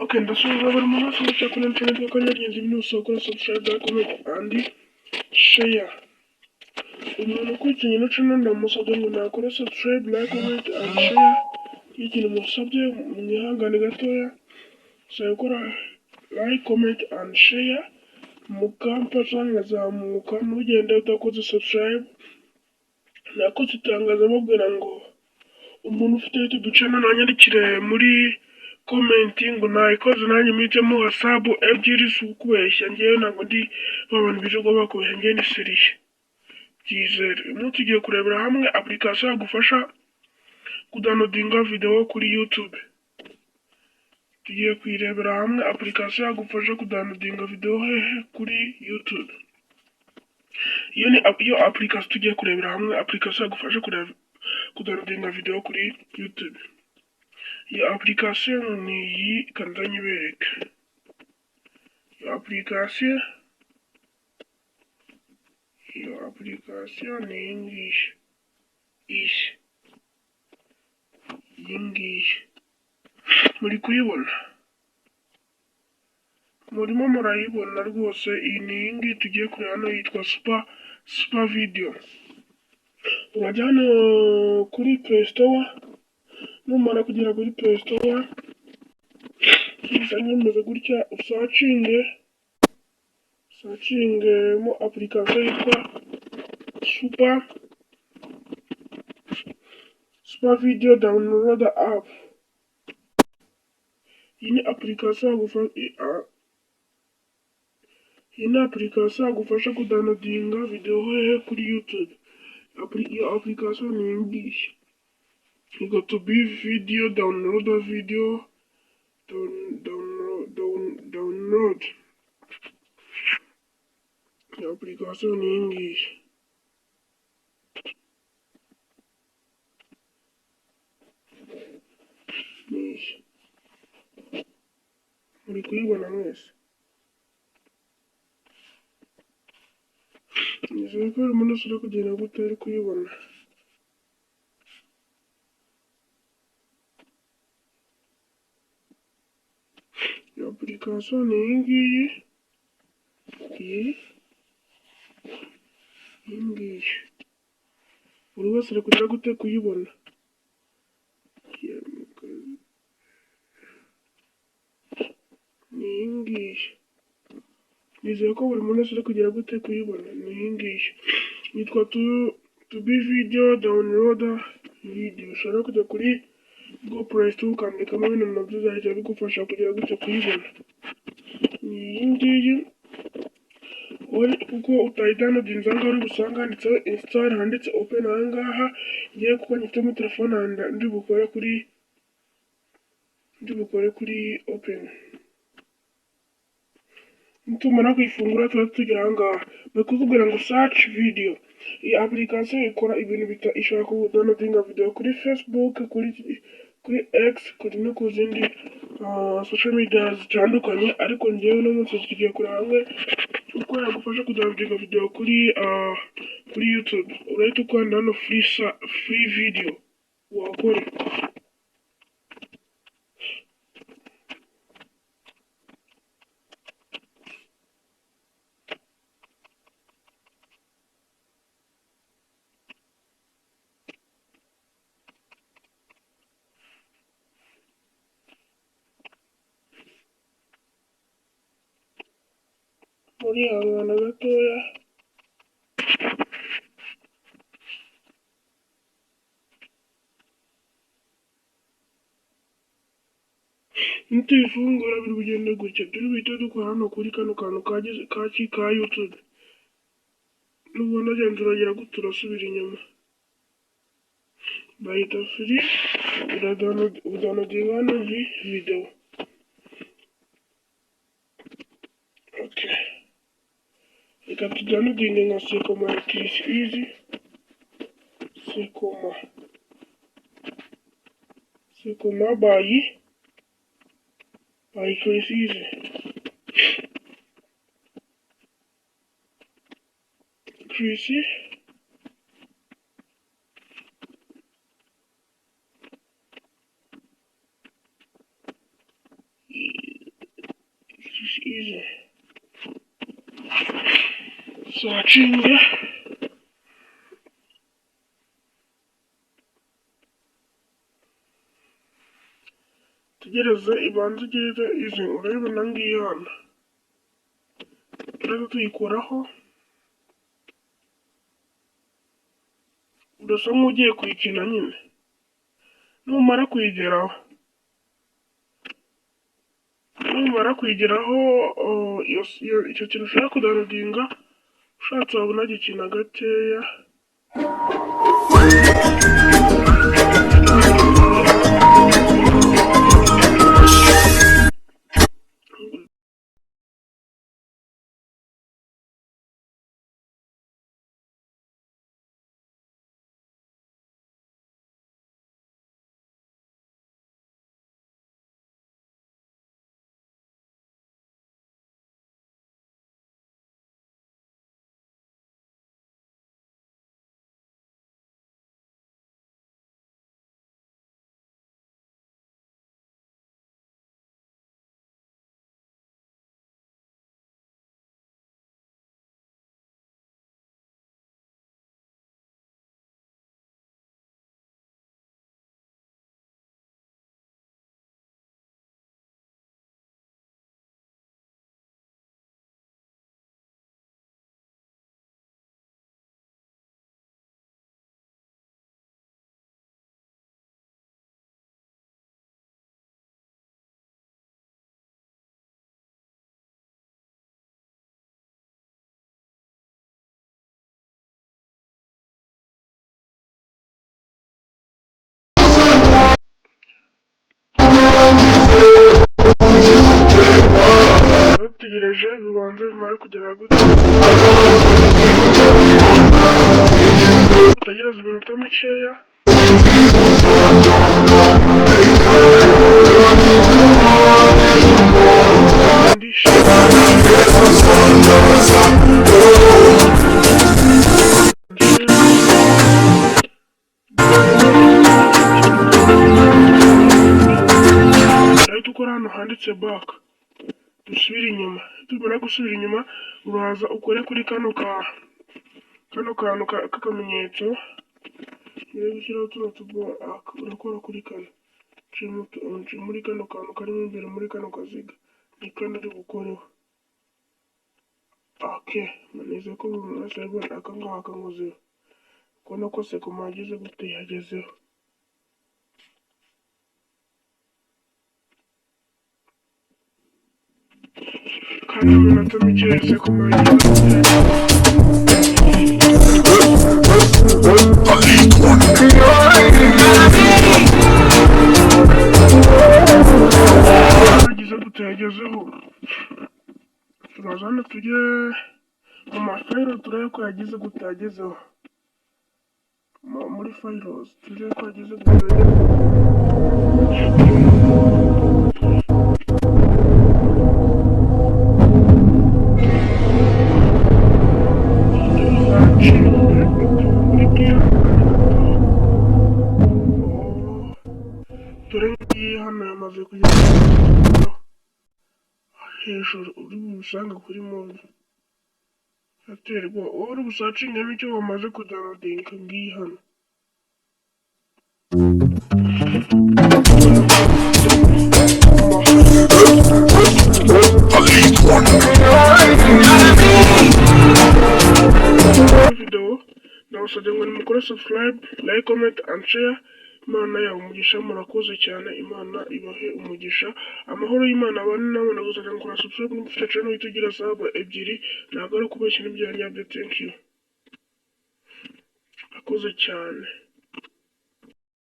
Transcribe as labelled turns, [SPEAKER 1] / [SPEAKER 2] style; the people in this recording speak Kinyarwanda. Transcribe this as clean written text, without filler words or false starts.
[SPEAKER 1] Okay, ndasubiza buri muntu wese wicaye kuri internet ko yagenze ibintu gukora subscribe, like, comment and share. Umuntu ukurikiye ino channel ndamusabye ngo nakore subscribe, like, comment and share. Ikintu musabye mwihangane gatoya, ushobora gukora like, comment and share, mukamfasha nkazamuka. Ntugende utakoze subscribe. Nakoze itangazo mubwira ngo umuntu ufite YouTube channel nanyandikire muri comment ngo nayikoze nanjye mpitemo WhatsApp ebyiri ukubeshya ngewe ntabwo ndi babana birirwa bakubeshya ngewe ni seriye. Byizere umuntu tugiye kurebera hamwe application yagufasha kudownloadinga video kuri YouTube. Tugiye kuyirebera hamwe application yagufasha kudownloadinga video kuri YouTube. Iyo application tugiye kurebera hamwe application yagufasha kudownloadinga video kuri YouTube. Iyo application ni iyi kandi nyibereke. Iyo application ni iyi ngiyi. Muri kuyibona? Murimo murayibona rwose. Iyi ni iyi ngiyi tugiye kureba hano yitwa super video. Urajya hano kuri Play Store, numara kugera kuri Play Store kimeze gutya usacinge mo application yitwa super video download app. Iyi ni application yagufasha kudownloadinga video kuri YouTube. Iyo application ni English. You got to be video download video download. Iyo application ni English. Muri kuyibona mwese? Nizere ko buri muntu wese uri kugenda gute ari kuyibona. Iyo application ni iyi ngiyi. Iyi ngiyi. Buri wese ari kugera gute kuyibona. Ni iyi ngiyi. Nizere ko buri muntu wese uri kugera gute kuyibona. Ni iyi ngiyi. Yitwa to be video download video. Ushobora kujya kuri Google Play Store ukandikamo ibintu nabyo bizahita bigufasha kugera gute kuyibona. Ni iyi ngiyi. Kuko utayidownloadinze ahangaha uri gusanga handitseho install, handitse open ahangaha. Ngiye kuko nyifite muri telefone ndi bukore kuri open. Nitumara kuyifungura tuba tugera ahangaha. Bakubwira ngo search video. Iyi application ikora ibintu ishaka kudownloadinga video kuri Facebook, kuri X, no ku zindi social media zitandukanye. Ariko ngewe no munsi tugiye kureba hamwe uko yagufasha kudownloadinga video kuri YouTube. Urahita ukanda hano free video wakore. Muri hangana gatoya. Nituyifungura biri bugende gutya. Turi buhite dukora hano kuri kano kantu ka YouTube. Nubona agenda uragera gute urasubira inyuma. Bahita free. Udownloadinga hano video. Okay. Reka tudownloadinge nka Sekoma ya Chris Easy. Sekoma by Chris Easy. Chrissy. easy. Searching. Tegereze ibanze igeze izi urabibona ngiyi hano. Turaza tuyikoraho. Urasa nk'ugiye kuyikina nyine. Numara kuyigeraho icyo kintu ushaka kudownloadinga ushatse wabona gikina gakeya. Dutegereje bibanze bimara kugera gutya. Dutegereze iminota mikeya. Urahita ukora hano handitse back. Dusubire inyuma. Tumara gusubira inyuma uraza ukore kuri kano kantu k'akamenyetso. Niba gushyiraho tuno urakora kuri kano. Muri kano kantu karimo imbere muri kano kaziga. Ni kano uri gukoreho. Okay, nizeye ko buri wese arabona aka ngaka nkozeho. Kubona ko sekoma yageze gute yagezeho. Kandi iminota mikeya sekoma yageze gute yagezeho. Turaza hano tujye mu mafayiro turebe ko yagize gute yagezeho. Muri files turebe ko yagize gute yagezeho. Dore ngiyi hano yamaze kugera hejuru uri busanga kuri move. Aterwa wowe uri busacingamo icyo wamaze kudownloadinga ngiyi hano. Video ndabasabye ngo nimukore subscribe, like, comment and share. Imana yawe umugisha, murakoze cyane. Imana ibahe umugisha, amahoro y'Imana abane namwe. Ndagusabye ngo kora subscribe n'ufite channel uhita ugira sub ebyiri. Ntabwo ari ukubeshya n'ibyo nyabyo. Thank you. Murakoze cyane.